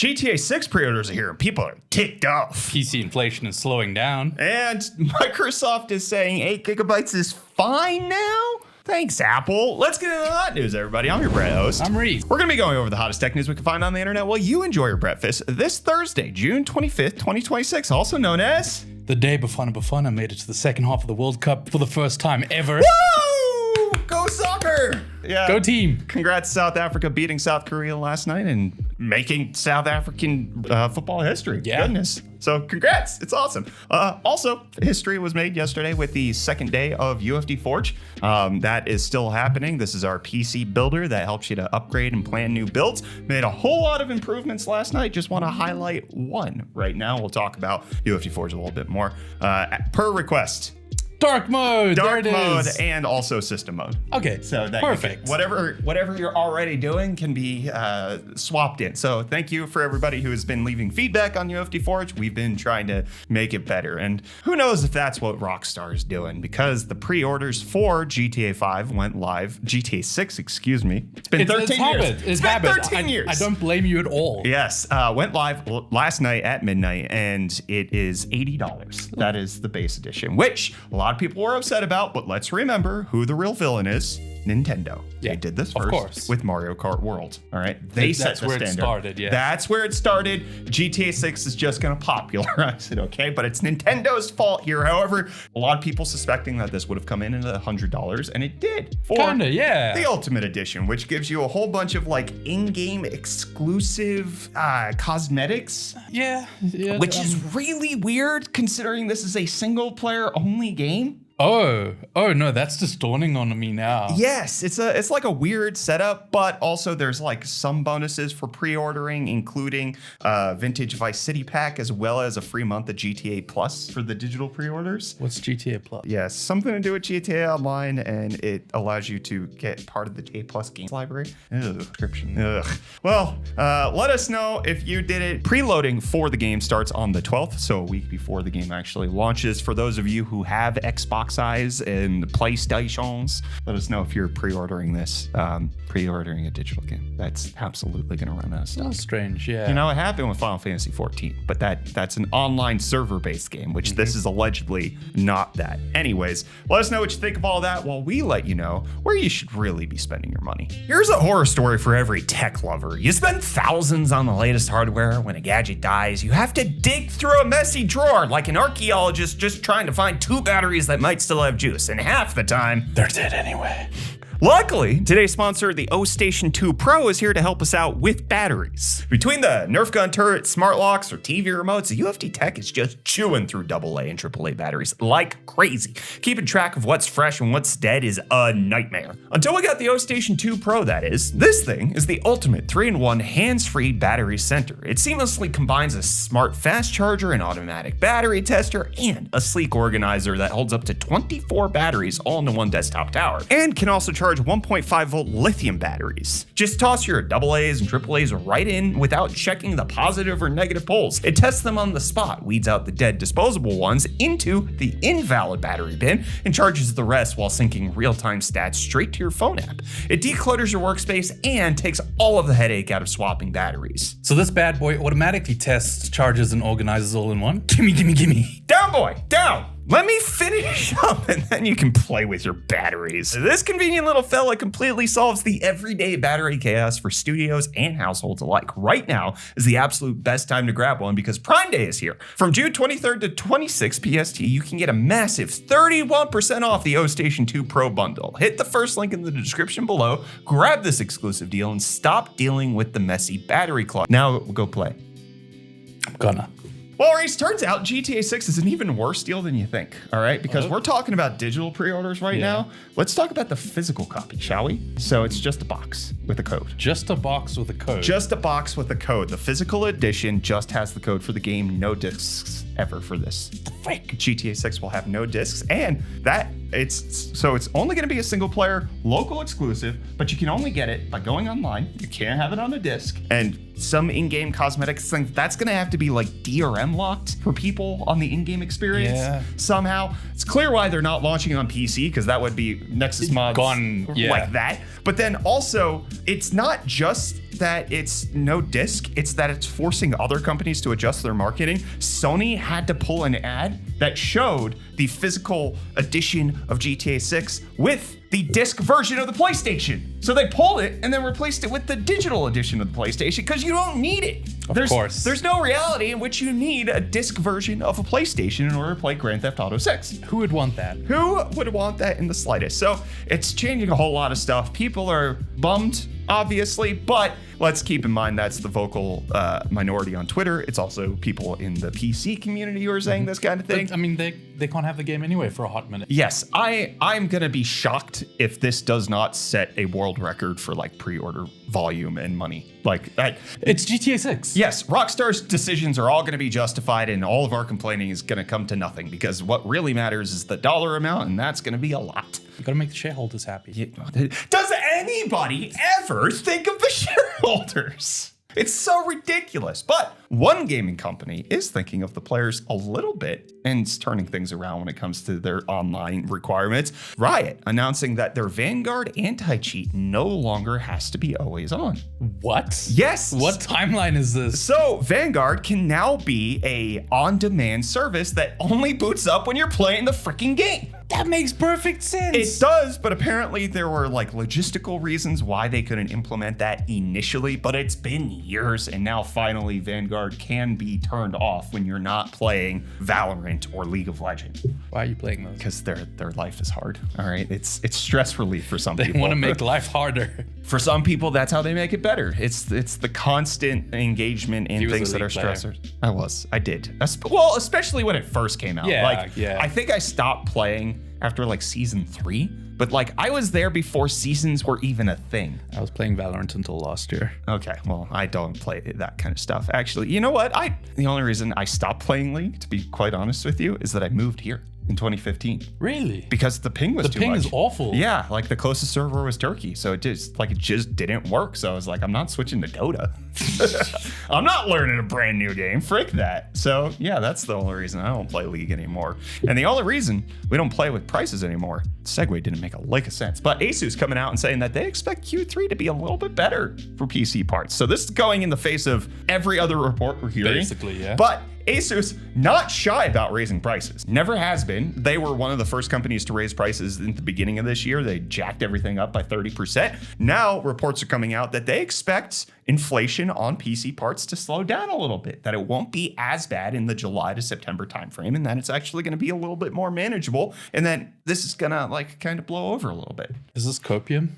GTA 6 pre-orders are here and people are ticked off. PC inflation is slowing down. And Microsoft is saying 8 gigabytes is fine now? Thanks, Apple. Let's get into the hot news, everybody. I'm your Brett host. I'm Reese. We're going to be going over the hottest tech news we can find on the internet while you enjoy your breakfast this Thursday, June 25th, 2026, also known as... The day Bafana made it to the second half of the World Cup for the first time ever. Woo! Go soccer! Yeah. Go team. Congrats, South Africa beating South Korea last night and making South African football history. Yeah. Goodness. So congrats. It's awesome. Also, history was made yesterday with the second day of UFDForge. That is still happening. This is our PC builder that helps you to upgrade and plan new builds. Made a whole lot of improvements last night. Just want to highlight one right now. We'll talk about UFDForge a little bit more. Per request. Dark mode. Dark there it mode is. and also system mode. Okay. So that perfect. Whatever you're already doing can be swapped in. So thank you for everybody who has been leaving feedback on UFDForge. We've been trying to make it better. And who knows if that's what Rockstar is doing, because the pre-orders for GTA 5 went live. GTA 6, excuse me. It's been 13 years. It's been habit. 13 years. I don't blame you at all. Yes. Went live last night at midnight, and it is $80. That is the base edition, which a lot of people were upset about, but let's remember who the real villain is. Nintendo. Yeah, They did this of first course. with Mario Kart World. All right. They set That's the where standard. it started, yeah. That's where it started. GTA 6 is just going to popularize it, okay? But it's Nintendo's fault here. However, a lot of people suspecting that this would have come in at $100, and it did. For Kinda, yeah. the Ultimate Edition, which gives you a whole bunch of like in-game exclusive cosmetics. Yeah. Which is really weird considering this is a single player only game. Oh no, that's just dawning on me now. Yes, it's like a weird setup, but also there's like some bonuses for pre-ordering, including Vintage Vice City pack, as well as a free month of GTA Plus for the digital pre-orders. What's GTA Plus? Yes, something to do with GTA Online, and it allows you to get part of the GTA Plus games library. Subscription. Well, let us know if you did it. Preloading for the game starts on the 12th, so a week before the game actually launches. For those of you who have Xbox Eyes and PlayStations, let us know if you're pre-ordering this. Pre-ordering a digital game. That's absolutely going to run out of stuff. That's strange, yeah. You know, it happened with Final Fantasy 14, but that's an online server-based game, which this is allegedly not that. Anyways, let us know what you think of all that while we let you know where you should really be spending your money. Here's a horror story for every tech lover. You spend thousands on the latest hardware. When a gadget dies, you have to dig through a messy drawer like an archaeologist just trying to find 2 batteries that might still have juice, and half the time, They're dead anyway. luckily, today's sponsor, the O-Station 2 Pro, is here to help us out with batteries. Between the Nerf gun turret, smart locks, or TV remotes, UFD Tech is just chewing through AA and AAA batteries like crazy. Keeping track of what's fresh and what's dead is a nightmare. Until we got the O-Station 2 Pro, that is. This thing is the ultimate 3-in-1 hands-free battery center. It seamlessly combines a smart fast charger, an automatic battery tester, and a sleek organizer that holds up to 24 batteries all into one desktop tower, and can also charge 1.5 volt lithium batteries. Just toss your AA's and AAA's right in without checking the positive or negative poles. It tests them on the spot, weeds out the dead disposable ones into the invalid battery bin, and charges the rest while syncing real-time stats straight to your phone app. It declutters your workspace and takes all of the headache out of swapping batteries. So this bad boy automatically tests, charges, and organizes all in one? Gimme. Down, boy, down! Let me finish up and then you can play with your batteries. This convenient little fella completely solves the everyday battery chaos for studios and households alike. Right now is the absolute best time to grab one because Prime Day is here. From June 23rd to 26th PST, you can get a massive 31% off the O-Station 2 Pro bundle. Hit the first link in the description below, grab this exclusive deal, and stop dealing with the messy battery clog. Now go play. I'm gonna. Well, Reese, turns out GTA 6 is an even worse deal than you think, all right? Because we're talking about digital pre-orders right now. Let's talk about the physical copy, shall we? So it's just a box with a code. Just a box with a code. Just a box with a code. The physical edition just has the code for the game. No discs ever for this. Fake. GTA 6 will have no discs, and that It's only going to be a single player, local exclusive, but you can only get it by going online. You can't have it on a disc. And some in-game cosmetics things, that's going to have to be like DRM locked for people on the in-game experience somehow. It's clear why they're not launching on PC, because that would be Nexus mods like that. But then also, it's not just that it's no disc, it's that it's forcing other companies to adjust their marketing. Sony had to pull an ad that showed the physical edition of GTA 6 with the disc version of the PlayStation. So they pulled it and then replaced it with the digital edition of the PlayStation because you don't need it. Of course. There's no reality in which you need a disc version of a PlayStation in order to play Grand Theft Auto 6. Who would want that? Who would want that in the slightest? So it's changing a whole lot of stuff. People are bummed, obviously, but let's keep in mind that's the vocal minority on Twitter. It's also people in the PC community who are saying this kind of thing. But, I mean, they can't have the game anyway for a hot minute. Yes, I'm gonna be shocked if this does not set a world record for like pre-order volume and money. Like that. It's GTA 6. Yes, Rockstar's decisions are all gonna be justified, and all of our complaining is gonna come to nothing because what really matters is the dollar amount, and that's gonna be a lot. You gotta make the shareholders happy. Does anybody ever think of the shareholders? It's so ridiculous. But one gaming company is thinking of the players a little bit and is turning things around when it comes to their online requirements. Riot announcing that their Vanguard anti-cheat no longer has to be always on. What? Yes. What timeline is this? So Vanguard can now be a on-demand service that only boots up when you're playing the freaking game. That makes perfect sense. It does, but apparently there were like logistical reasons why they couldn't implement that initially, but it's been years, and now finally Vanguard can be turned off when you're not playing Valorant or League of Legends. Why are you playing those? Because their life is hard. All right, it's stress relief for some people. They want to make life harder. For some people, that's how they make it better. It's the constant engagement in things that are stressors. I did. Well, especially when it first came out. I think I stopped playing after like season 3, but like I was there before seasons were even a thing. I was playing Valorant until last year. Okay, well, I don't play that kind of stuff. Actually, you know what? The only reason I stopped playing League, to be quite honest with you, is that I moved here in 2015. Really? Because the ping was too much. The ping is awful. Yeah, like the closest server was Turkey, so it just didn't work. So I was like, I'm not switching to Dota. I'm not learning a brand new game. Frick that. So yeah, that's the only reason I don't play League anymore. And the only reason we don't play with prices anymore. Segue didn't make a lick of sense, but Asus coming out and saying that they expect Q3 to be a little bit better for PC parts. So this is going in the face of every other report we're hearing. Basically, yeah. But Asus, not shy about raising prices. Never has been. They were one of the first companies to raise prices in the beginning of this year. They jacked everything up by 30%. Now reports are coming out that they expect inflation on PC parts to slow down a little bit, that it won't be as bad in the July to September timeframe, and that it's actually going to be a little bit more manageable, and then this is going to like kind of blow over a little bit. Is this copium?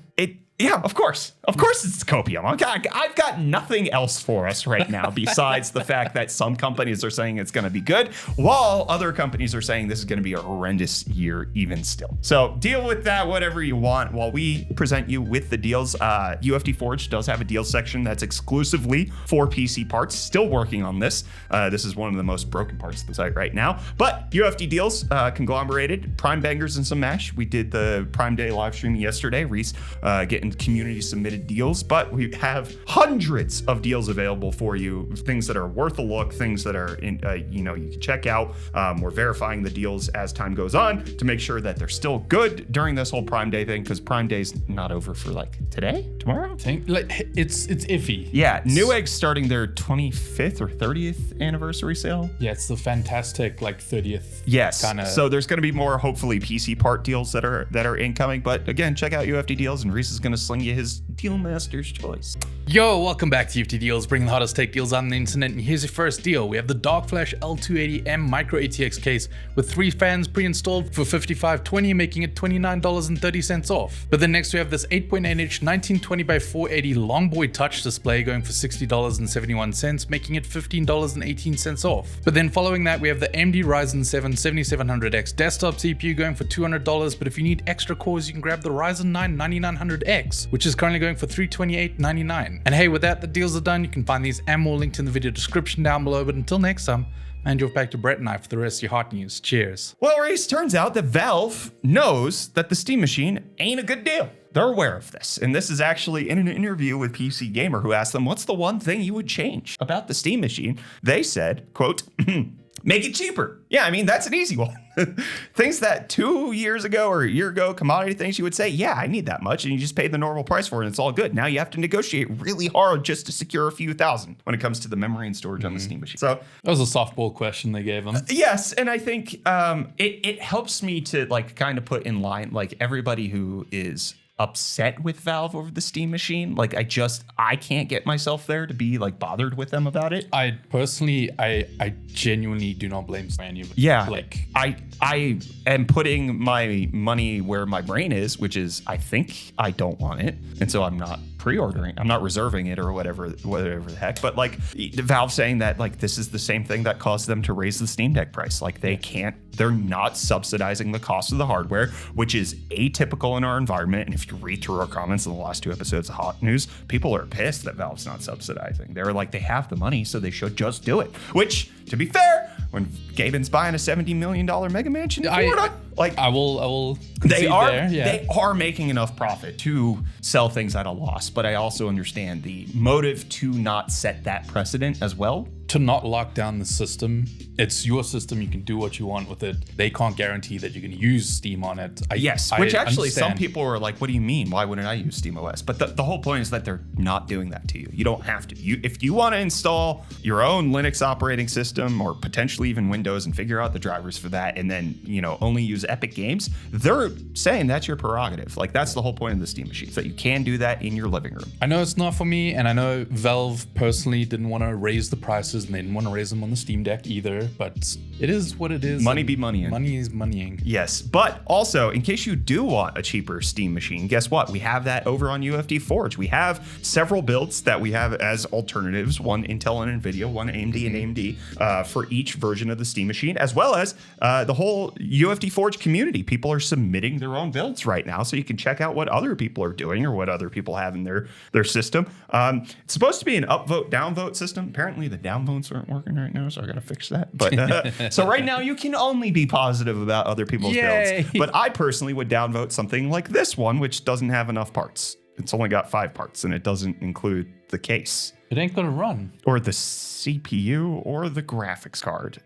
Yeah, of course. Of course it's copium. I've got nothing else for us right now besides the fact that some companies are saying it's going to be good, while other companies are saying this is going to be a horrendous year even still. So deal with that whatever you want while we present you with the deals. UFDForge does have a deal section that's exclusively for PC parts. Still working on this. This is one of the most broken parts of the site right now. But UFD Deals conglomerated Prime Bangers and some Mash. We did the Prime Day live stream yesterday. Reese getting community submitted deals, but we have hundreds of deals available for you, things that are worth a look, things that are you can check out. We're verifying the deals as time goes on to make sure that they're still good during this whole Prime Day thing, because Prime Day's not over for like tomorrow. It's iffy. Yeah, Newegg's starting their 25th or 30th anniversary sale. Yeah, it's the fantastic 30th. Yes. So there's going to be more hopefully PC part deals that are incoming, but again, check out UFD Deals, and Reese is going to sling you his deal master's choice. Yo, welcome back to UFD Deals, bringing the hottest tech deals on the internet. And here's your first deal. We have the Dark Flash L280M micro ATX case with 3 fans pre-installed for $55.20, making it $29.30 off. But then next we have this 8.8-inch 1920x480 Longboy touch display going for $60.71, making it $15.18 off. But then following that we have the AMD Ryzen 7 7700X desktop CPU going for $200, but if you need extra cores you can grab the Ryzen 9 9900X, which is currently going for $328.99. And hey, with that, the deals are done. You can find these and more linked in the video description down below. But until next time, And you're back to Brett and I for the rest of your hot news. Cheers. Well, Reese, turns out that Valve knows that the Steam Machine ain't a good deal. They're aware of this. And this is actually in an interview with PC Gamer, who asked them, what's the one thing you would change about the Steam Machine? They said, quote, make it cheaper. Yeah, I mean, that's an easy one. Things that 2 years ago or a year ago, commodity things, you would say, yeah, I need that much. And you just pay the normal price for it and it's all good. Now you have to negotiate really hard just to secure a few thousand when it comes to the memory and storage on the Steam Machine. So that was a softball question they gave them. Yes. And I think it helps me to like kind of put in line like everybody who is upset with Valve over the Steam Machine. Like I can't get myself there to be like bothered with them about it. I genuinely do not blame any of it. Yeah. Like I am putting my money where my brain is, which is I think I don't want it. And so I'm not pre-ordering. I'm not reserving it or whatever the heck. But like Valve saying that like this is the same thing that caused them to raise the Steam Deck price. Like they're not subsidizing the cost of the hardware, which is atypical in our environment. And if you read through our comments in the last 2 episodes of Hot News, people are pissed that Valve's not subsidizing. They're like, they have the money, so they should just do it. Which, to be fair, when Gaben's buying a $70 million mega mansion in Florida, I will they are there, yeah. They are making enough profit to sell things at a loss. But I also understand the motive to not set that precedent as well. To not lock down the system. It's your system. You can do what you want with it. They can't guarantee that you can use Steam on it. Which actually some people are like, what do you mean? Why wouldn't I use SteamOS? But the whole point is that they're not doing that to you. You don't have to. If you want to install your own Linux operating system or potentially even Windows and figure out the drivers for that and then, only use Epic Games, they're saying that's your prerogative. Like that's the whole point of the Steam Machine, that you can do that in your living room. I know it's not for me, and I know Valve personally didn't want to raise the prices and they didn't want to raise them on the Steam Deck either, but it is what it is. Money be moneying. Money is moneying. Yes, but also, in case you do want a cheaper Steam Machine, guess what? We have that over on UFDForge. We have several builds that we have as alternatives, one Intel and NVIDIA, one AMD and AMD for each version of the Steam Machine, as well as the whole UFDForge community. People are submitting their own builds right now, so you can check out what other people are doing or what other people have in their system. It's supposed to be an upvote, downvote system. Apparently, the downvotes aren't working right now, so I gotta fix that. But so right now, you can only be positive about other people's builds. But I personally would downvote something like this one, which doesn't have enough parts. It's only got 5 parts, and it doesn't include the case. It ain't gonna run. Or the CPU or the graphics card.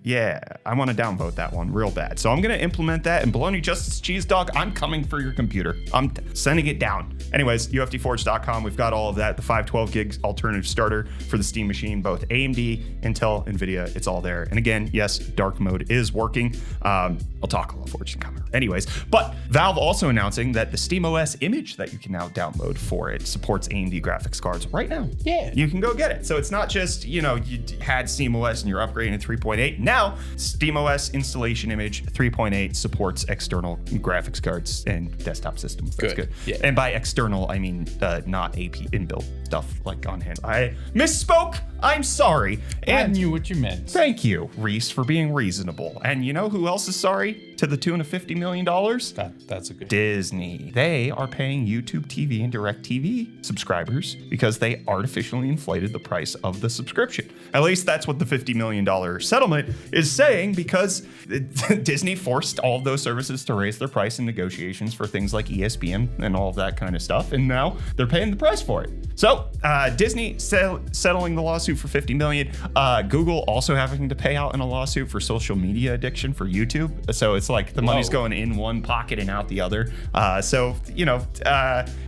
Yeah, I want to downvote that one real bad. So I'm going to implement that. And Bologna Justice Cheese Dog, I'm coming for your computer. I'm sending it down. Anyways, UFDForge.com. We've got all of that. The 512 gig alternative starter for the Steam Machine, both AMD, Intel, NVIDIA. It's all there. And again, yes, dark mode is working. I'll talk a little Forge coming. Anyways, but Valve also announcing that the SteamOS Image that you can now download for it supports AMD graphics cards right now. Yeah. You can go get it. So it's not just, you had SteamOS and you're upgrading to 3.8. Now, SteamOS Installation Image 3.8 supports external graphics cards and desktop systems. That's good. Yeah. And by external, I mean not AP inbuilt stuff like on hand. I misspoke. I'm sorry. And I knew what you meant. Thank you, Reese, for being reasonable. And you know who else is sorry? To the tune of $50 million? That's a good Disney. They are paying YouTube TV and DirecTV subscribers because they artificially inflated the price of the subscription. At least that's what the $50 million settlement is saying, because Disney forced all of those services to raise their price in negotiations for things like ESPN and all of that kind of stuff. And now they're paying the price for it. So Disney settling the lawsuit for $50 million. Google also having to pay out in a lawsuit for social media addiction for YouTube. So it's like the money's going in one pocket and out the other.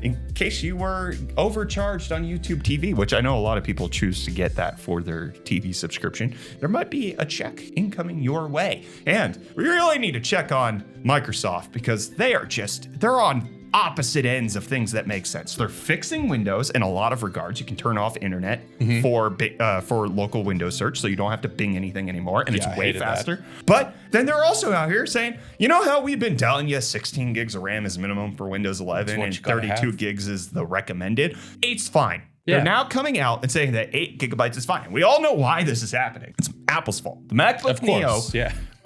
In case you were overcharged on YouTube TV, which I know a lot of people choose to get that for their TV subscription, there might be a check incoming your way. And we really need to check on Microsoft, because they're on opposite ends of things that make sense. They're fixing Windows in a lot of regards. You can turn off internet for local Windows search, so you don't have to Bing anything anymore, and it's way faster. But then they're also out here saying, you know how we've been telling you 16 gigs of RAM is minimum for Windows 11 and 32 gigs is the recommended? 8's fine. They're now coming out and saying that 8 gigabytes is fine. We all know why this is happening. It's Apple's fault. The MacBook Neo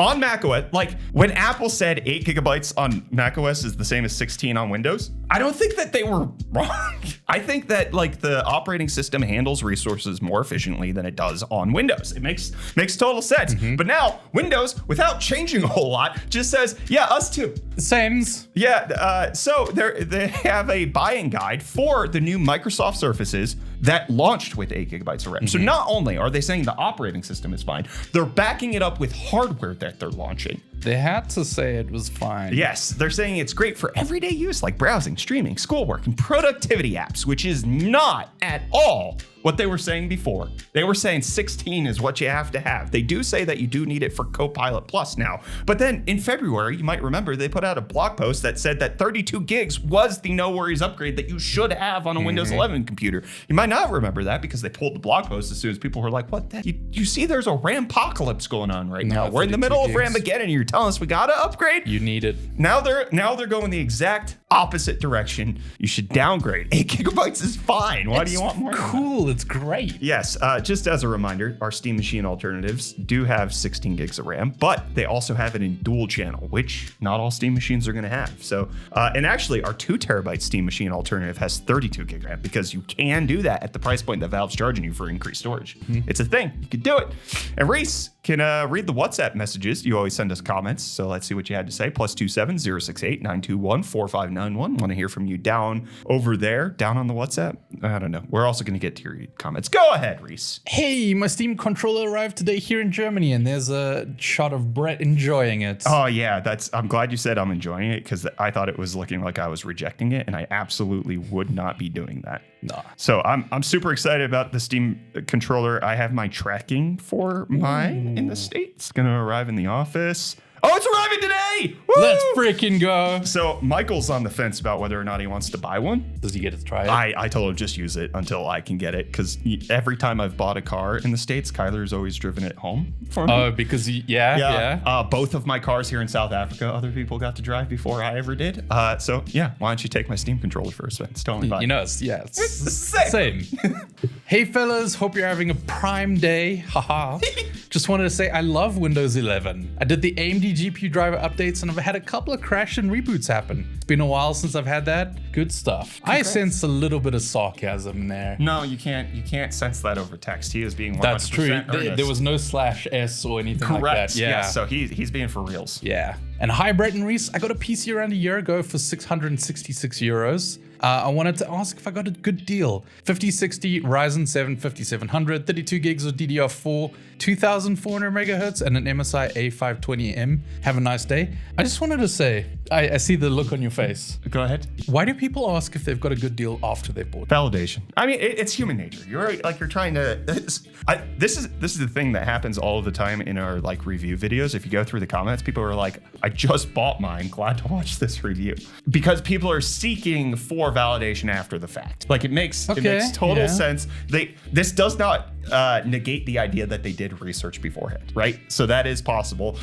on macOS, like when Apple said 8 gigabytes on macOS is the same as 16 on Windows, I don't think that they were wrong. I think that like the operating system handles resources more efficiently than it does on Windows. It makes total sense. But now Windows, without changing a whole lot, just says, yeah, us too. Sames. Yeah, so they have a buying guide for the new Microsoft Surfaces that launched with 8 gigabytes of RAM. So not only are they saying the operating system is fine, they're backing it up with hardware that they're launching. They had to say it was fine. Yes, they're saying it's great for everyday use like browsing, streaming, schoolwork, and productivity apps, which is not at all what they were saying before. They were saying 16 is what you have to have. They do say that you do need it for Copilot Plus now. But then in February, you might remember they put out a blog post that said that 32 gigs was the no worries upgrade that you should have on a Windows 11 computer. You might not remember that because they pulled the blog post as soon as people were like, what the heck? You see there's a RAM-pocalypse going on right now. We're in the middle of Ramageddon and you're telling us we gotta upgrade? You need it. Now they're going the exact opposite direction. You should downgrade. 8 gigabytes is fine. Why do you want more? Cool. It's great. Yes. Just as a reminder, our Steam Machine alternatives do have 16 gigs of RAM, but they also have it in dual channel, which not all Steam machines are going to have. So, and actually, our 2 terabyte Steam Machine alternative has 32 gig RAM because you can do that at the price point that Valve's charging you for increased storage. It's a thing. You can do it. And Reese can read the WhatsApp messages. You always send us comments, so let's see what you had to say. +27 068 921 4591. Want to hear from you down over there, down on the WhatsApp. I don't know. We're also going to get to your comments. Go ahead, Reese. Hey, my Steam controller arrived today here in Germany, and there's a shot of Brett enjoying it. Oh yeah, I'm glad you said I'm enjoying it because I thought it was looking like I was rejecting it, and I absolutely would not be doing that. Nah. So I'm super excited about the Steam controller. I have my tracking for mine in the States. It's gonna arrive in the office. Oh, it's arriving today! Woo! Let's freaking go. So Michael's on the fence about whether or not he wants to buy one. Does he get to try it? I told him just use it until I can get it because every time I've bought a car in the States, Kyler's always driven it home for me. Oh, because yeah. Both of my cars here in South Africa, other people got to drive before I ever did. So yeah, why don't you take my Steam controller for a spin? It's totally fine. You know, it's the same. Hey fellas, hope you're having a prime day. Haha. Just wanted to say I love Windows 11. I did the AMD GPU driver updates and I've had a couple of crash and reboots happen. It's been a while since I've had that. Good stuff. Congrats. I sense a little bit of sarcasm there. No, you can't sense that over text. He is being 100% That's true. earnest. There was no /s or anything Correct. like that. Yeah. Yes, so he's being for reals. Yeah. And hi, Brett and Reese. I got a PC around a year ago for 666 euros. I wanted to ask if I got a good deal. 5060 Ryzen 7 5700, 32 gigs of DDR4, 2400 megahertz, and an MSI A520M. Have a nice day. I just wanted to say, I see the look on your face. Go ahead. Why do people ask if they've got a good deal after they've bought it? Validation. I mean, it's human nature. You're trying to. This is the thing that happens all the time in our like review videos. If you go through the comments, people are like, "I just bought mine. Glad to watch this review," because people are seeking for validation after the fact. Like it makes total sense. This does not negate the idea that they did research beforehand, right? So that is possible.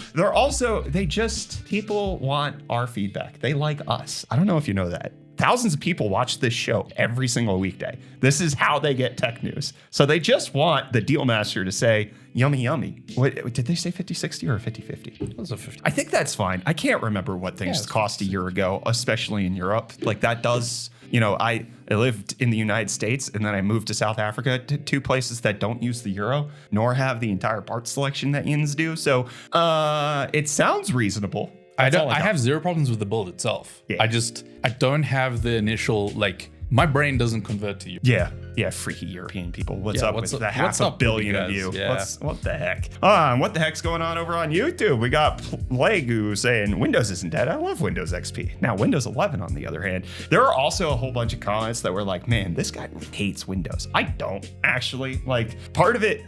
People want our feedback. They like us. I don't know if you know that. Thousands of people watch this show every single weekday. This is how they get tech news. So they just want the deal master to say, yummy, yummy. What did they say 5060 or 5050? It was a 50. I think that's fine. I can't remember what things cost a year ago, especially in Europe. Like that does, I lived in the United States and then I moved to South Africa, to 2 places that don't use the euro, nor have the entire part selection that yins do. So it sounds reasonable. I have zero problems with the build itself. Yeah. I don't have the initial, my brain doesn't convert to you. Yeah, freaky European people. What's up with the half a billion of you? Yeah. What the heck? What the heck's going on over on YouTube? We got Plague saying Windows isn't dead. I love Windows XP. Now, Windows 11, on the other hand, there are also a whole bunch of comments that were like, man, this guy hates Windows. I don't, actually. Part of it,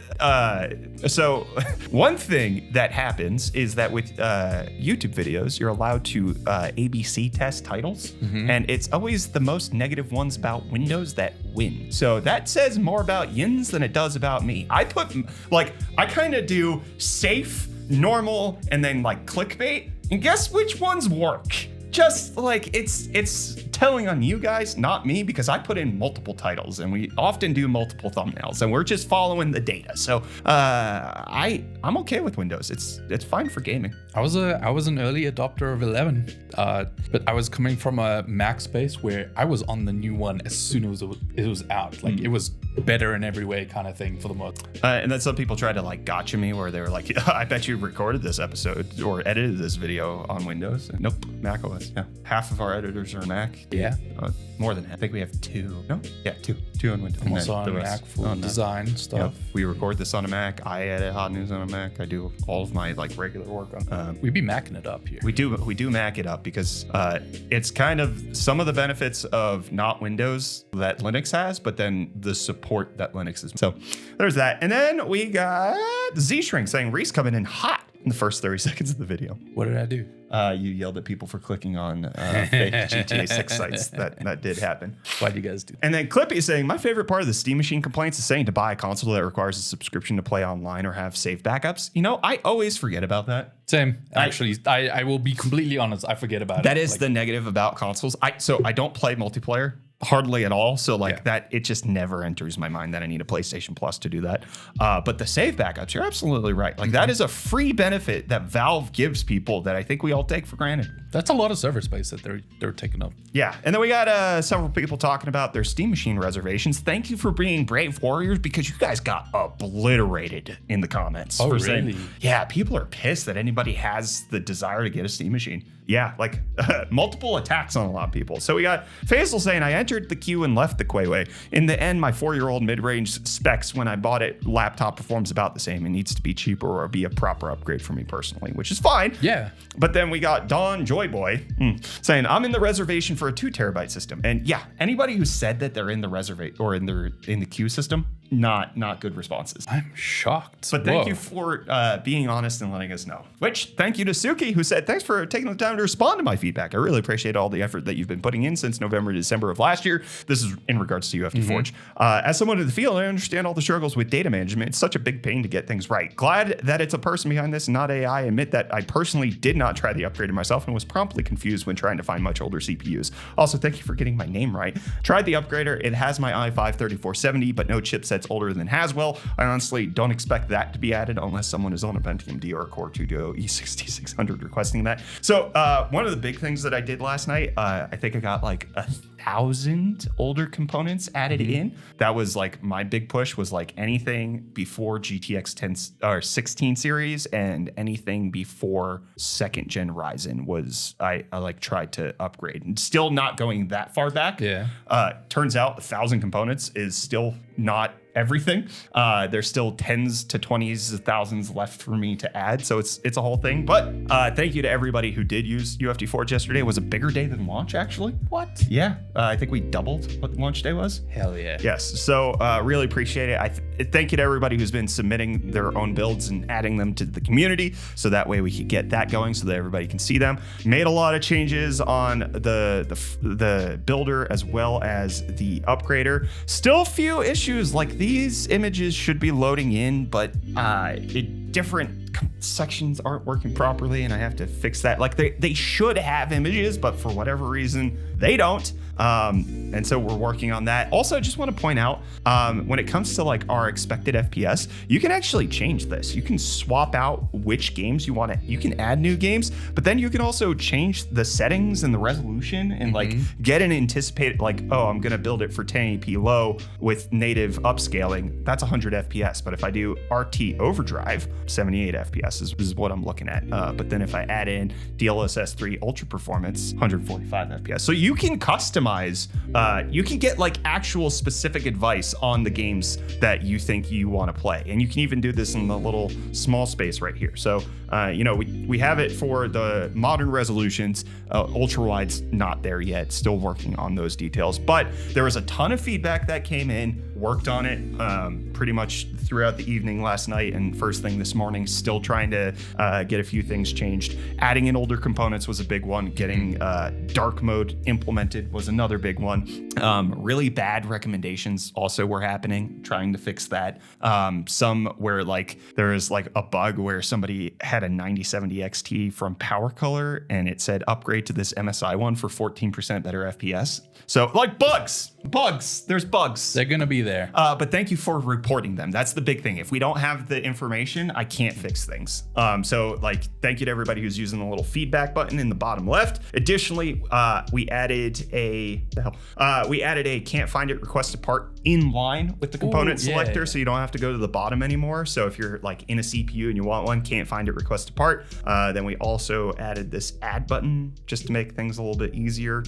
so one thing that happens is that with YouTube videos, you're allowed to ABC test titles, and it's always the most negative ones about Windows that win. So that says more about yins than it does about me. I kind of do safe, normal, and then clickbait. And guess which ones work? Just it's telling on you guys, not me, because I put in multiple titles and we often do multiple thumbnails and we're just following the data. So I'm okay with Windows. It's fine for gaming. I was an early adopter of 11, but I was coming from a Mac space where I was on the new one as soon as it was out. Like it was better in every way, kind of thing for the most. And then some people tried to like gotcha me, where they were like, "I bet you recorded this episode or edited this video on Windows." And nope, Mac OS. Yeah, half of our editors are Mac. Yeah, more than half. I think we have two. No, yeah, two on Windows. I'm also on Mac for design stuff. Yep. We record this on a Mac. I edit hot news on a Mac. I do all of my like regular work on. We be Macking it up here. We do Mac it up because it's kind of some of the benefits of not Windows that Linux has, but then the support that Linux is. So there's that. And then we got Z-Shrink saying Reese coming in hot in the first 30 seconds of the video. What did I do? You yelled at people for clicking on fake GTA 6 sites. That did happen. Why'd you guys do that? And then Clippy is saying, my favorite part of the Steam Machine complaints is saying to buy a console that requires a subscription to play online or have safe backups. You know, I always forget about that. Same. Actually, I will be completely honest. I forget about it. That is the negative about consoles. So I don't play multiplayer. Hardly at all. So that it just never enters my mind that I need a PlayStation Plus to do that. But the save backups, you're absolutely right. Like that is a free benefit that Valve gives people that I think we all take for granted. That's a lot of server space that they're taking up. Yeah. And then we got several people talking about their Steam Machine reservations. Thank you for being brave warriors, because you guys got obliterated in the comments. Oh, really? Saying, yeah, people are pissed that anybody has the desire to get a Steam Machine. Yeah, like multiple attacks on a lot of people. So we got Faisal saying, I entered the queue and left the Quayway. In the end, my 4-year-old mid-range specs when I bought it, laptop performs about the same. It needs to be cheaper or be a proper upgrade for me personally, which is fine. Yeah. But then we got Don Joyboy saying, I'm in the reservation for a 2 terabyte system. And yeah, anybody who said that they're in the reservation or in the queue system, not good responses. I'm shocked. But thank you for being honest and letting us know. Which, thank you to Suki, who said, thanks for taking the time to respond to my feedback. I really appreciate all the effort that you've been putting in since November to December of last year. This is in regards to UFDForge. As someone in the field, I understand all the struggles with data management. It's such a big pain to get things right. Glad that it's a person behind this, not AI. I admit that I personally did not try the upgrader myself and was promptly confused when trying to find much older CPUs. Also, thank you for getting my name right. Tried the upgrader. It has my i5-3470, but no chipsets older than Haswell. I honestly don't expect that to be added unless someone is on a Pentium D or a Core 2 Duo E6600 requesting that. So one of the big things that I did last night, I think I got like 1,000 older components added in. That was like my big push, was like anything before GTX 10 or 16 series and anything before 2nd gen Ryzen was I like tried to upgrade, and still not going that far back. Yeah. Turns out 1,000 components is still not everything. There's still tens to 20s of thousands left for me to add, so it's a whole thing. But thank you to everybody who did use UFDForge yesterday. It was a bigger day than launch, actually. What? Yeah, I think we doubled what launch day was. Hell yeah. Yes, so really appreciate it. Thank you to everybody who's been submitting their own builds and adding them to the community, so that way we could get that going so that everybody can see them. Made a lot of changes on the builder as well as the upgrader. Still a few issues, like these images should be loading in, but different sections aren't working properly, and I have to fix that. Like they should have images, but for whatever reason they don't. And so we're working on that. Also, I just want to point out, when it comes to like our expected FPS, you can actually change this. You can swap out which games you want to, you can add new games, but then you can also change the settings and the resolution and like get an anticipated, like, oh, I'm going to build it for 1080p low with native upscaling. That's 100 FPS. But if I do RT overdrive, 78 FPS is what I'm looking at. But then if I add in DLSS 3 ultra performance, 145 FPS. So you can customize, you can get like actual specific advice on the games that you think you want to play. And you can even do this in the little small space right here. So, we have it for the modern resolutions. Ultra wide's not there yet, still working on those details. But there was a ton of feedback that came in worked on it pretty much throughout the evening last night and first thing this morning, still trying to get a few things changed. Adding in older components was a big one. Getting dark mode implemented was another big one. Really bad recommendations also were happening, trying to fix that. Some where like there is like a bug where somebody had a 9070 XT from Power Color and it said upgrade to this MSI one for 14% better FPS. So like bugs, there's bugs. They're gonna be there. But thank you for reporting them. That's the big thing. If we don't have the information, I can't fix things. So like, thank you to everybody who's using the little feedback button in the bottom left. Additionally, we added a can't find it request a part in line with the component selector, so you don't have to go to the bottom anymore. So if you're like in a CPU and you want one, can't find it request a part. Then we also added this add button just to make things a little bit easier,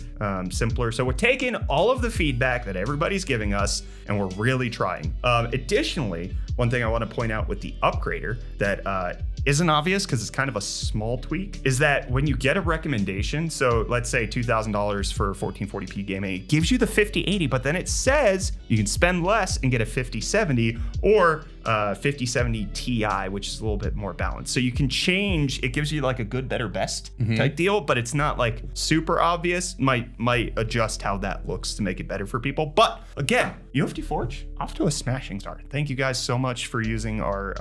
simpler. So we're taking all of the feedback that everybody's giving us and we're really trying. Additionally, one thing I want to point out with the upgrader that isn't obvious because it's kind of a small tweak is that when you get a recommendation, so let's say $2,000 for 1440p gaming, it gives you the 5080, but then it says you can spend less and get a 5070 or 5070 Ti, which is a little bit more balanced. So you can change, it gives you like a good, better, best type deal, but it's not like super obvious. Might adjust how that looks to make it better for people. But again, UFDForge off to a smashing start. Thank you guys so much for using our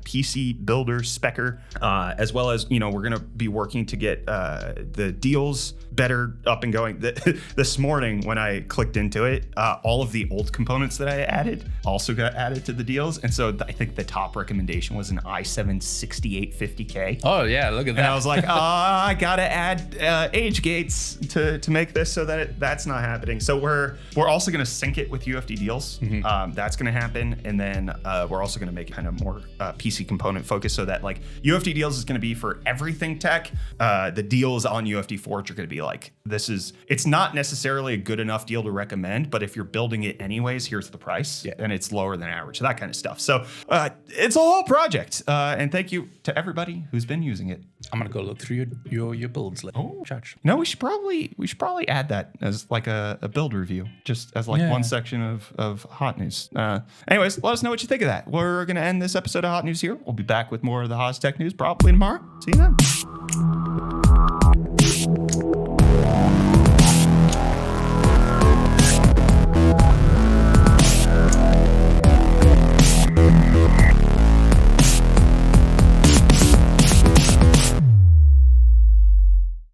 PC builder specker, as well as, we're gonna be working to get the deals better up and going. This morning when I clicked into it, all of the old components that I added also got added to the deals. And so I think the top recommendation was an i7 6850K. Oh yeah, look at that. And I was like, I gotta add age gates to make this so that that's not happening. So we're also gonna sync it with UFD Deals. That's gonna happen. And then we're also gonna make it kind of more PC component focused so that like UFD Deals is gonna be for everything tech. The deals on UFDForge are gonna be like, it's not necessarily a good enough deal to recommend, but if you're building it anyways, here's the price, and it's lower than average, that kind of stuff. So it's a whole project, and thank you to everybody who's been using it. I'm gonna go look through your builds. Judge. No, we should probably add that as like a build review, just as like one section of hot news. Anyways, let us know what you think of that. We're gonna end this episode of Hot News here. We'll be back with more of the Haas Tech news probably tomorrow. See you then.